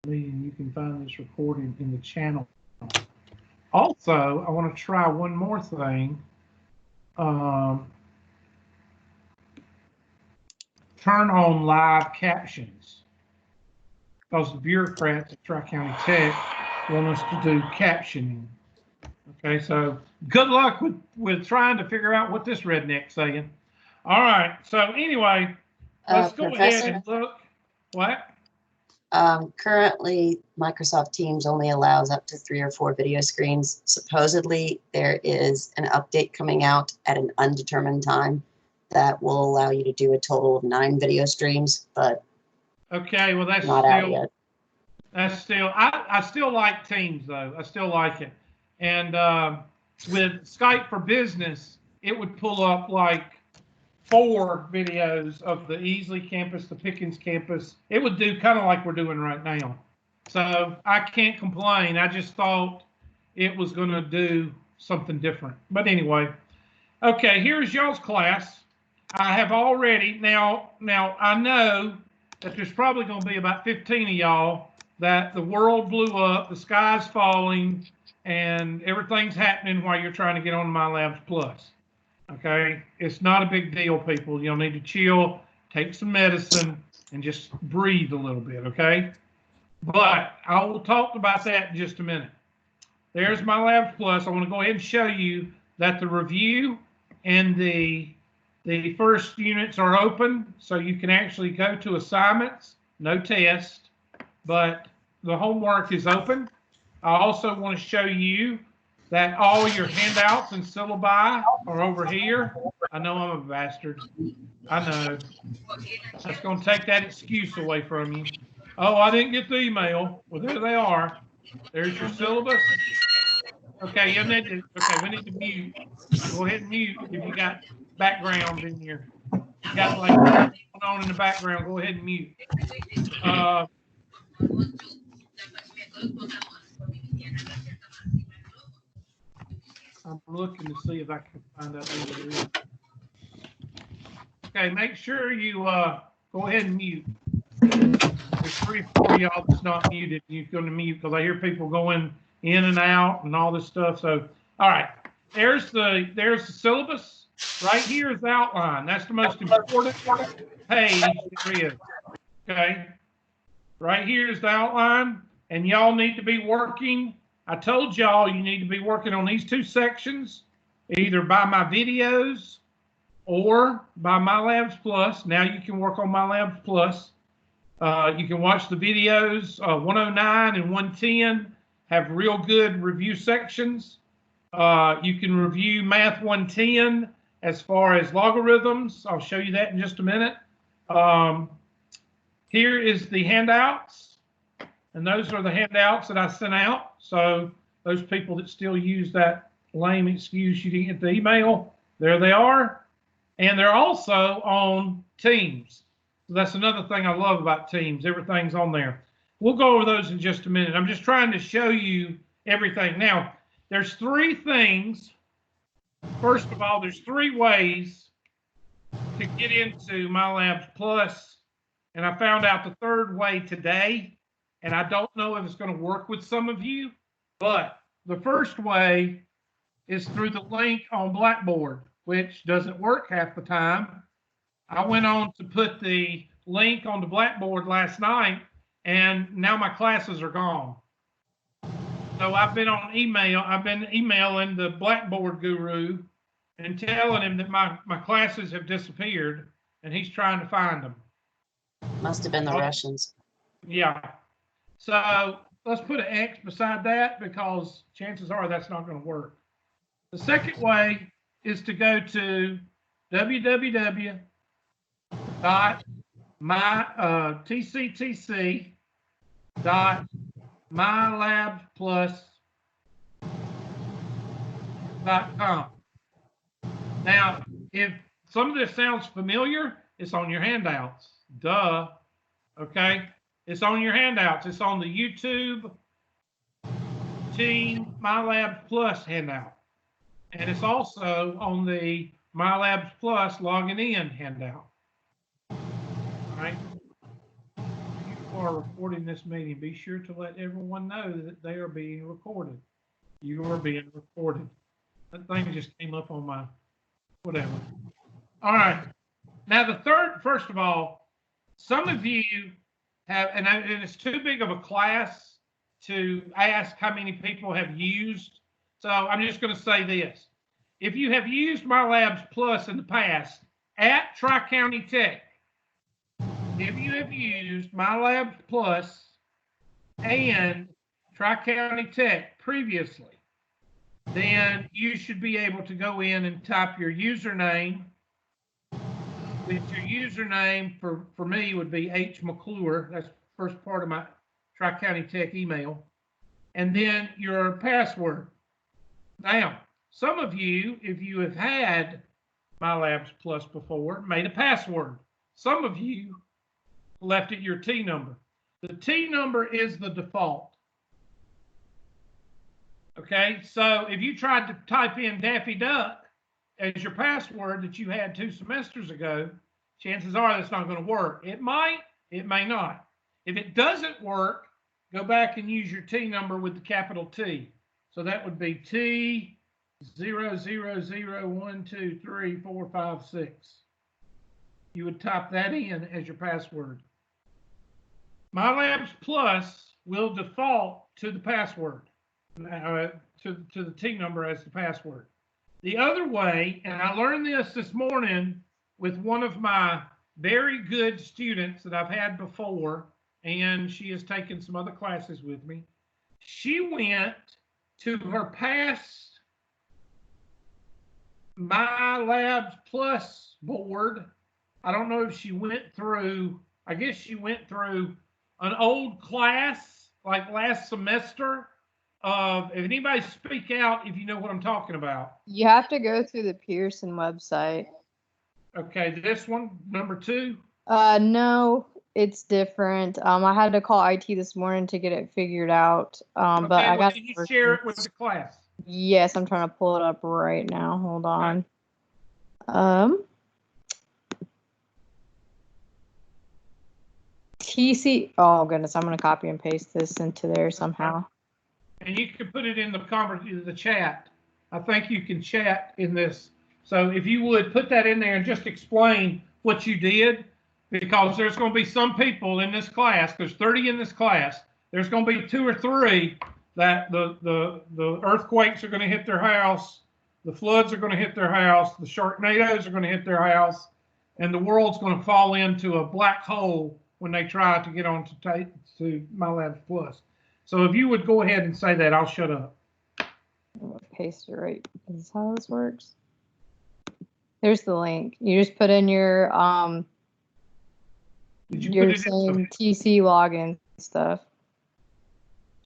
and you can find this recorded in the channel. Also, I want to try one more thing. Turn on live captions, because the bureaucrats at Tri-County Tech want us to do captioning. Okay, so good luck with trying to figure out what this redneck's saying. All right, so anyway, let's go ahead and look. What? Currently, Microsoft Teams only allows up to 3 or 4 video screens. Supposedly, there is an update coming out at an undetermined time that will allow you to do a total of 9 video streams, but okay, well that's not out yet. That's still, I still like Teams though. I still like it. And with Skype for Business, it would pull up like 4 videos of the Easley campus, the Pickens campus. It would do kind of like we're doing right now. So I can't complain. I just thought it was going to do something different. But anyway, okay, here's y'all's class. I have already, now I know that there's probably going to be about 15 of y'all that the world blew up, the sky's falling, and everything's happening while you're trying to get on Mylabsplus. Okay, it's not a big deal, people. You'll need to chill, take some medicine, and just breathe a little bit, okay? But I will talk about that in just a minute. There's Mylabsplus. I want to go ahead and show you that the review and the first units are open, so you can actually go to assignments, no test, but the homework is open. I also want to show you that all your handouts and syllabi are over here. I know I'm a bastard. I know. That's going to take that excuse away from you. Oh, I didn't get the email. Well, there they are. There's your syllabus. Okay, we need to mute. Go ahead and mute if you got background in here. You got like going on in the background. Go ahead and mute. I'm looking to see if I can find out who it is. Okay, make sure you go ahead and mute. There's 3 or 4 of y'all that's not muted. You're going to mute because I hear people going in and out and all this stuff. So, all right, there's the syllabus. Right here is the outline. That's the most important page there is. Okay, right here is the outline, and y'all need to be working. I told y'all you need to be working on these 2 sections, either by my videos or by Mylabsplus. Now you can work on Mylabsplus. You can watch the videos. 109 and 110 have real good review sections. You can review Math 110 as far as logarithms. I'll show you that in just a minute. Here is the handouts. And those are the handouts that I sent out. So those people that still use that lame excuse you didn't get the email, there they are. And they're also on Teams. So that's another thing I love about Teams. Everything's on there. We'll go over those in just a minute. I'm just trying to show you everything. Now, there's 3 things. First of all, there's 3 ways to get into Mylabsplus. And I found out the 3rd way today. And I don't know if it's going to work with some of you, but the first way is through the link on Blackboard, which doesn't work half the time. I went on to put the link on the Blackboard last night, and now my classes are gone. So I've been on email. I've been emailing the Blackboard guru and telling him that my classes have disappeared, and he's trying to find them. Must have been the Russians. Yeah. So let's put an X beside that because chances are that's not going to work. The second way is to go to tctc.mylabsplus.com. Now, if some of this sounds familiar, it's on your handouts. Duh. Okay. It's on your handouts. It's on the YouTube Team Mylabsplus handout. And it's also on the Mylabsplus logging in handout. All right. are recording this meeting. Be sure to let everyone know that they are being recorded. You are being recorded. That thing just came up on my whatever. All right. Now first of all, some of you have, and it's too big of a class to ask how many people have used. So I'm just going to say this. If you have used Mylabsplus in the past at Tri-County Tech, if you have used Mylabsplus and Tri-County Tech previously, then you should be able to go in and type your username, which your username for me would be H. McClure. That's the first part of my Tri-County Tech email. And then your password. Now, some of you, if you have had Mylabsplus before, made a password. Some of you left it your T number. The T number is the default. Okay, so if you tried to type in Daffy Duck as your password that you had 2 semesters ago, chances are that's not going to work. It might, it may not. If it doesn't work, go back and use your T number with the capital T. So that would be T 000123456. You would type that in as your password. Mylabsplus will default to the password, to the T number as the password. The other way, and I learned this morning with one of my very good students that I've had before, and she has taken some other classes with me. She went to her past Mylabsplus board. I don't know if she went through, I guess she went through an old class like last semester. If anybody speak out if you know what I'm talking about. You have to go through the Pearson website. Okay, this one, number 2? No, it's different. I had to call IT this morning to get it figured out. Okay, but I got. Can you share it with the class? Yes, I'm trying to pull it up right now. Hold on. TC. Oh goodness, I'm gonna copy and paste this into there somehow. And you can put it in the chat. I think you can chat in this. So if you would put that in there and just explain what you did, because there's going to be some people in this class, there's 30 in this class, there's going to be 2 or 3 that the earthquakes are going to hit their house, the floods are going to hit their house, the sharknadoes are going to hit their house, and the world's going to fall into a black hole when they try to get on to Mylabsplus. So if you would go ahead and say that, I'll shut up. Paste it right. Is this how this works? There's the link. You just put in your same TC login stuff.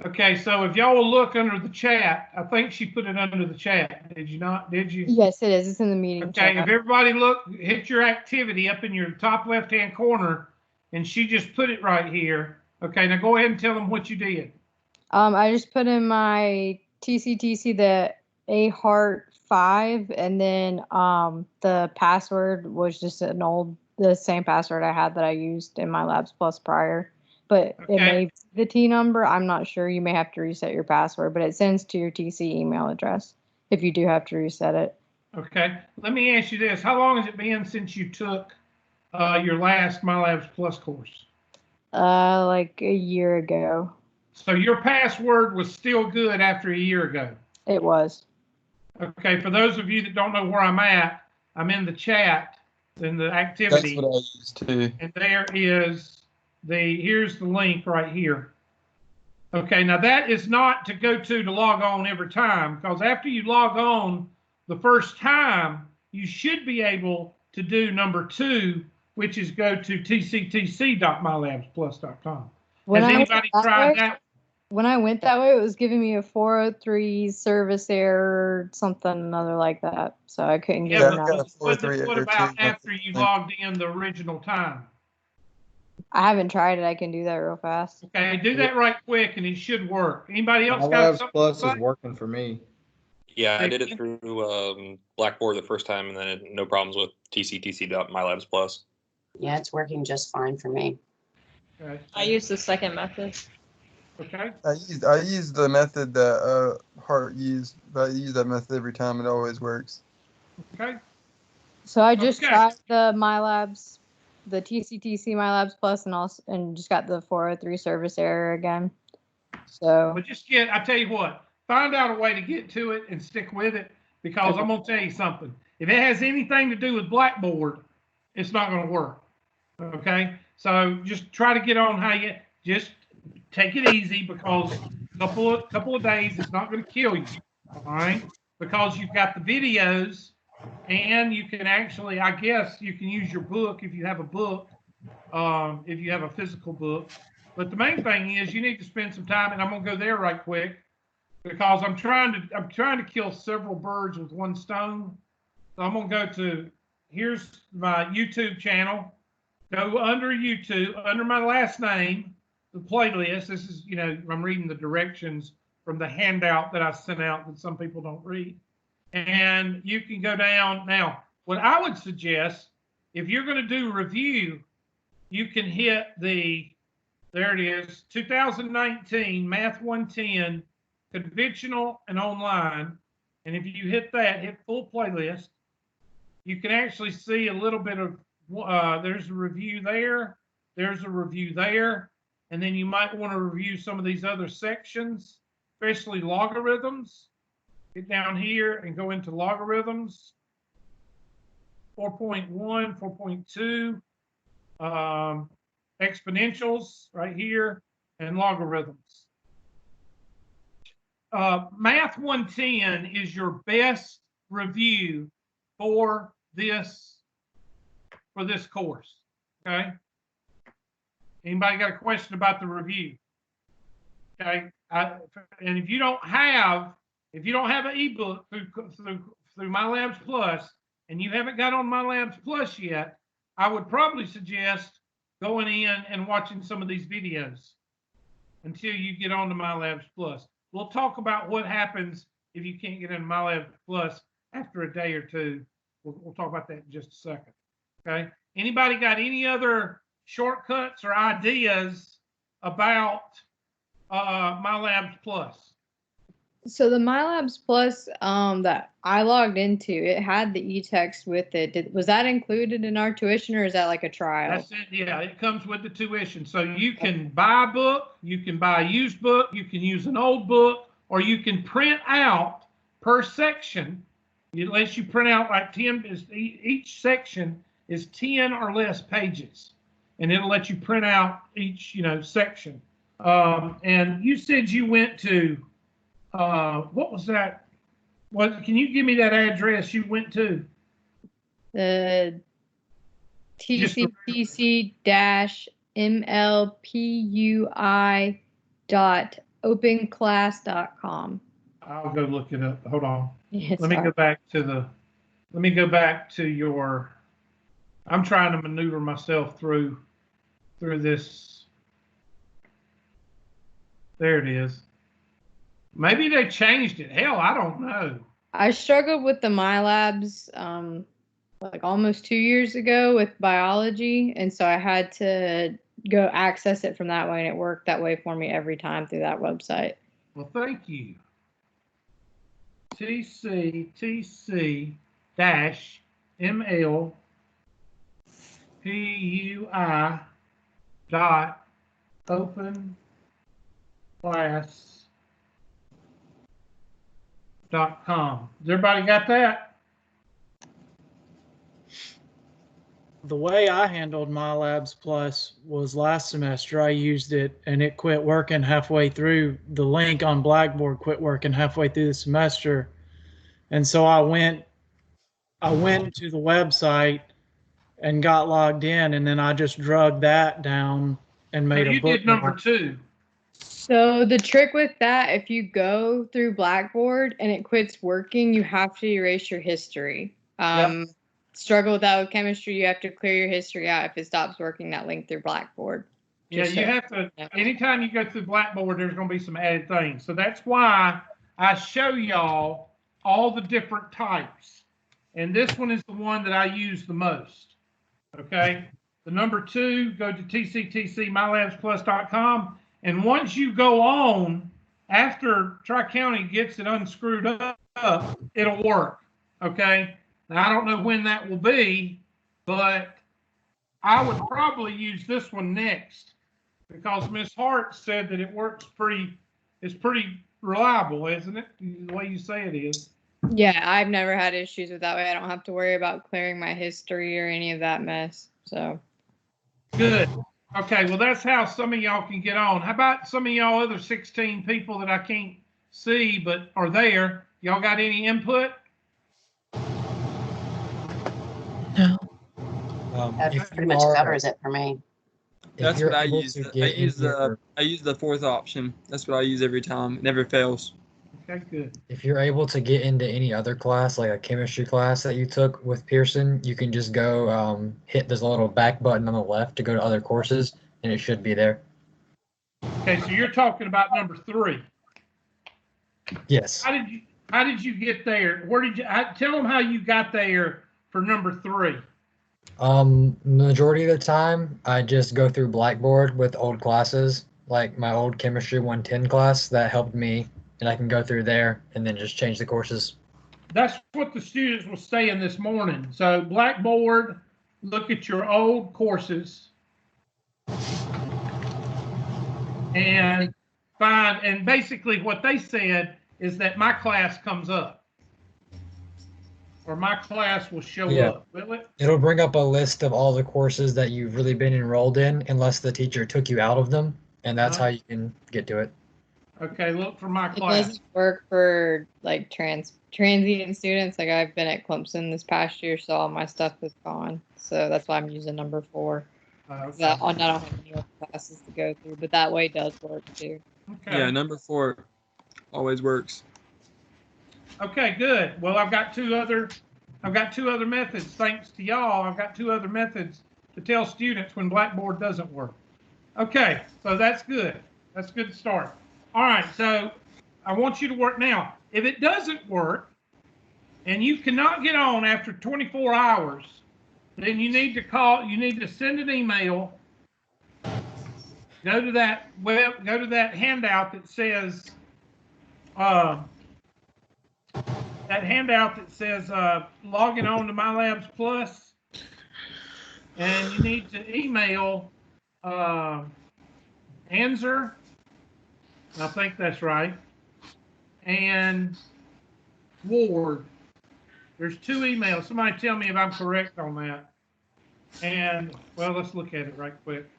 Okay, so if y'all will look under the chat, I think she put it under the chat. Did you not? Did you? Yes, it is. It's in the meeting chat. If everybody look, hit your activity up in your top left-hand corner, and she just put it right here. Okay, now go ahead and tell them what you did. I just put in my TC, the AHeart5, and then the password was just the same password I had that I used in Mylabsplus prior. But it may be the T number. I'm not sure. You may have to reset your password, but it sends to your TC email address if you do have to reset it. Okay. Let me ask you this. How long has it been since you took your last Mylabsplus course? Like a year ago. So your password was still good after a year ago? It was. Okay. For those of you that don't know where I'm at, I'm in the chat, in the activity. That's what I used to. And there is here's the link right here. Okay, now that is not to go to log on every time, because after you log on the first time, you should be able to do number 2, which is go to tctc.mylabsplus.com. Has anybody tried that? When I went that way, it was giving me a 403 service error, something another like that. So I couldn't get it. What about after you logged in the original time? I haven't tried it. I can do that real fast. Okay, do that right quick, and it should work. Anybody else got something? Mylabsplus is working for me. Yeah, I did it through Blackboard the first time, and then no problems with tctc.mylabsplus. Yeah, it's working just fine for me. Okay. I use the second method. Okay. I used the method that Hart used, but I use that method every time. It always works. Okay. So I just Okay. tried the Mylabs, the TCTC Mylabsplus, and just got the 403 service error again. So But I tell you what, find out a way to get to it and stick with it, because Okay. I'm going to tell you something. If it has anything to do with Blackboard, it's not going to work. Okay. So just try to get on just take it easy, because a couple of days is not going to kill you. All right. Because you've got the videos, and you can actually, I guess you can use your book if you have a book, if you have a physical book. But the main thing is you need to spend some time, and I'm gonna go there right quick, because I'm trying to kill several birds with one stone. So I'm gonna go to, here's my YouTube channel. Go under YouTube, under my last name, the playlist. This is, I'm reading the directions from the handout that I sent out that some people don't read. And you can go down. Now, what I would suggest, if you're going to do review, you can hit there it is, 2019 Math 110, conventional and online. And if you hit that, hit full playlist, you can actually see a little bit of, there's a review there, there's a review there, and then you might want to review some of these other sections, especially logarithms. Get down here and go into logarithms, 4.1, 4.2, exponentials right here, and logarithms. Math 110 is your best review for this course. Okay. Anybody got a question about the review? Okay. And if you don't have an ebook through Mylabsplus, and you haven't got on Mylabsplus yet, I would probably suggest going in and watching some of these videos until you get on to Mylabsplus. We'll talk about what happens if you can't get into Mylabsplus after a day or two. We'll talk about that in just a second. Okay. Anybody got any other shortcuts or ideas about Mylabsplus? So the Mylabsplus that I logged into, it had the e-text with it. Was that included in our tuition, or is that like a trial? That's it. Yeah, it comes with the tuition. So you can buy a book, you can buy a used book, you can use an old book, or you can print out per section. It lets you print out like 10, each section is 10 or less pages, and it'll let you print out each, section. And you said you went to, what was that? Can you give me that address you went to? The tctc-mlpui.openclass.com. I'll go look it up. Hold on. Yeah, Let me go back to your, I'm trying to maneuver myself through this. There it is. Maybe they changed it. Hell, I don't know. I struggled with the MyLabs like almost 2 years ago with biology, and so I had to go access it from that way, and it worked that way for me every time through that website. Well, thank you. TCTC-MLPUI.OpenClass.com. Has everybody got that? The way I handled Mylabsplus was last semester. I used it and it quit working halfway through. The link on Blackboard quit working halfway through the semester, and so I went to the website and got logged in, and then I just drug that down and made a bookmark. You did number 2. So the trick with that, if you go through Blackboard and it quits working, you have to erase your history. Yep. Struggle with that with chemistry, you have to clear your history out if it stops working, that link through Blackboard. Yeah, you have to, anytime you go through Blackboard, there's going to be some added things. So that's why I show y'all all the different types. And this one is the one that I use the most. Okay. The number 2, go to tctcmylabsplus.com. And once you go on, after Tri-County gets it unscrewed up, it'll work. Okay? Now, I don't know when that will be, but I would probably use this one next because Miss Hart said that it's pretty reliable, isn't it? The way you say it is. Yeah, I've never had issues with that way. I don't have to worry about clearing my history or any of that mess. So good. Okay, well, that's how some of y'all can get on. How about some of y'all other 16 people that I can't see but are there? Y'all got any input? That If pretty you much are- covers it for me. if That's you're what I able use. to I get use in your- I use the 4th option. That's what I use every time. It never fails. Okay, good. If you're able to get into any other class, like a chemistry class that you took with Pearson, you can just go hit this little back button on the left to go to other courses, and it should be there. Okay, so you're talking about number 3. Yes. How did you get there? Where did you tell them how you got there for number 3? Majority of the time, I just go through Blackboard with old classes, like my old Chemistry 110 class. That helped me, and I can go through there and then just change the courses. That's what the students were saying this morning. So Blackboard, look at your old courses and find, and basically what they said is that my class comes up. Or my class will show up, will it? It'll bring up a list of all the courses that you've really been enrolled in, unless the teacher took you out of them, and that's how you can get to it. Okay, look for my it class. doesn't work for like transient students. Like I've been at Clemson this past year, so all my stuff is gone. So that's why I'm using number 4. Okay. I don't have any more classes to go through, but that way does work too. Okay. Yeah, number 4 always works. Okay, good. Well, I've got two other methods. Thanks to y'all, I've got 2 other methods to tell students when Blackboard doesn't work. Okay, so that's good. That's a good start. All right, so I want you to work now. If it doesn't work and you cannot get on after 24 hours, then you need to send an email. Go to that handout that says logging on to Mylabsplus, and you need to email Answer, I think that's right, and Ward. There's 2 emails. Somebody tell me if I'm correct on that. And, well, let's look at it right quick.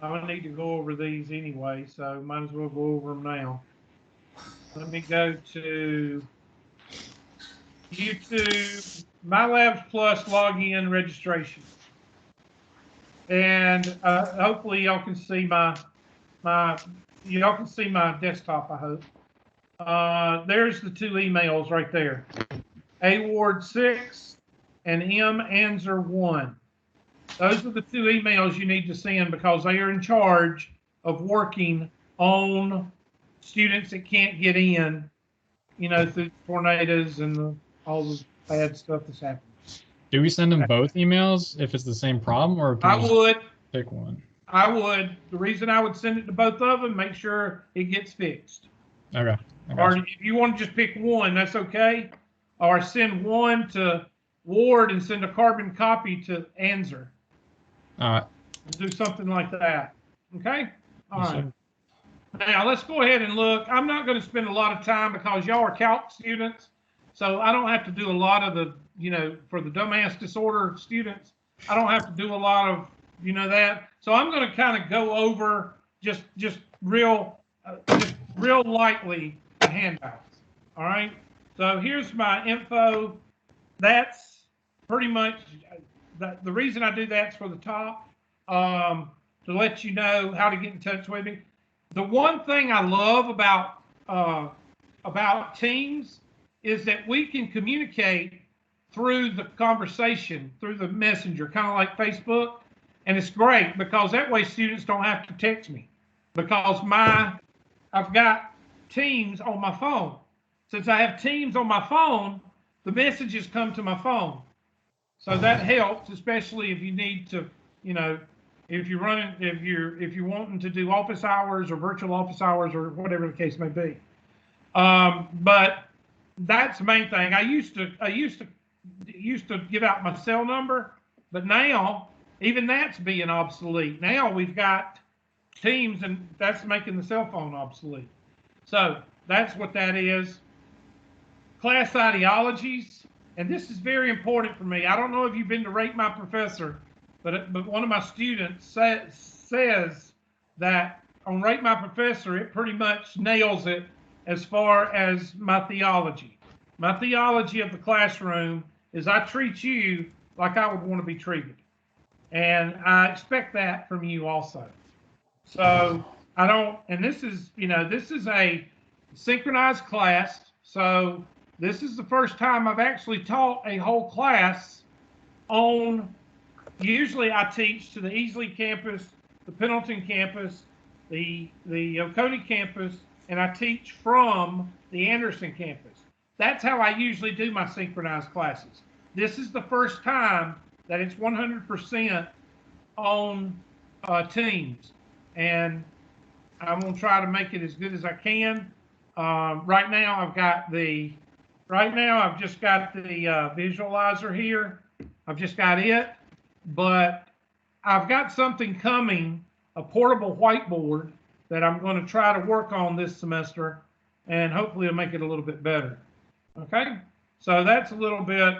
I need to go over these anyway, so might as well go over them now. Let me go to YouTube, Mylabsplus login registration. And hopefully y'all can see my desktop, I hope. There's the 2 emails right there. A Ward 6 and M Answer 1. Those are the 2 emails you need to send because they are in charge of working on students that can't get in, through tornadoes and all the bad stuff that's happening. Do we send them both emails if it's the same problem, or can I we just would. pick one? I would. The reason I would send it to both of them, make sure it gets fixed. Okay. Or if you want to just pick one, that's okay. Or send one to Ward and send a carbon copy to Answer. All right. Do something like that. Okay? All Yes, right. sir. Now, let's go ahead and look. I'm not going to spend a lot of time because y'all are calc students, so I don't have to do a lot of the, for the dumbass disorder students, I don't have to do a lot of, that. So I'm going to kind of go over just real lightly the handouts. All right? So here's my info. That's pretty much, the reason I do that's for the top, to let you know how to get in touch with me. The one thing I love about Teams is that we can communicate through the conversation, through the messenger, kind of like Facebook. And it's great because that way students don't have to text me because I've got Teams on my phone. Since I have Teams on my phone, the messages come to my phone. So that helps, especially if you need to if you're wanting to do office hours or virtual office hours or whatever the case may be. But that's the main thing. I used to give out my cell number, but now even that's being obsolete. Now we've got Teams, and that's making the cell phone obsolete. So that's what that is. Class ideologies, and this is very important for me. I don't know if you've been to Rate My Professor, but one of my students says that on Rate My Professor, it pretty much nails it as far as my theology. My theology of the classroom is I treat you like I would want to be treated. And I expect that from you also. So I don't, and this is a synchronized class. So this is the first time I've actually taught a whole class on, usually I teach to the Easley campus, the Pendleton campus, the Oconee campus, and I teach from the Anderson campus. That's how I usually do my synchronized classes. This is the first time that it's 100% on Teams, and I'm gonna try to make it as good as I can. Right now, I've just got the visualizer here. I've just got it, but I've got something coming, a portable whiteboard that I'm going to try to work on this semester, and hopefully it'll make it a little bit better. Okay, so that's a little bit,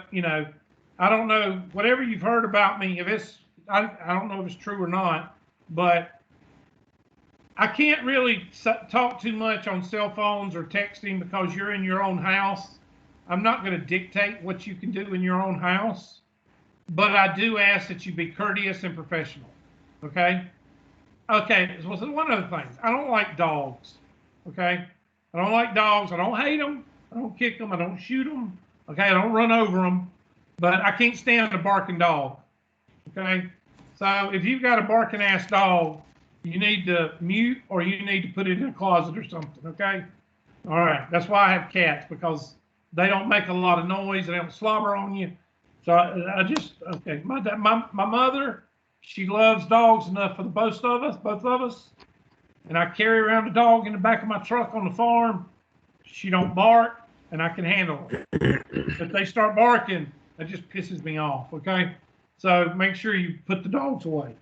I don't know, whatever you've heard about me, if it's, I don't know if it's true or not, but I can't really talk too much on cell phones or texting because you're in your own house. I'm not going to dictate what you can do in your own house, but I do ask that you be courteous and professional. Okay? Okay, so one other thing. I don't like dogs. Okay? I don't like dogs. I don't hate them. I don't kick them. I don't shoot them. Okay? I don't run over them. But I can't stand a barking dog. Okay? So if you've got a barking ass dog, you need to mute or you need to put it in a closet or something. Okay? All right. That's why I have cats, because they don't make a lot of noise. They don't slobber on you. So I just, okay. My mother, she loves dogs enough for the both of us. And I carry around a dog in the back of my truck on the farm. She don't bark, and I can handle it. If they start barking, that just pisses me off, okay? So make sure you put the dogs away.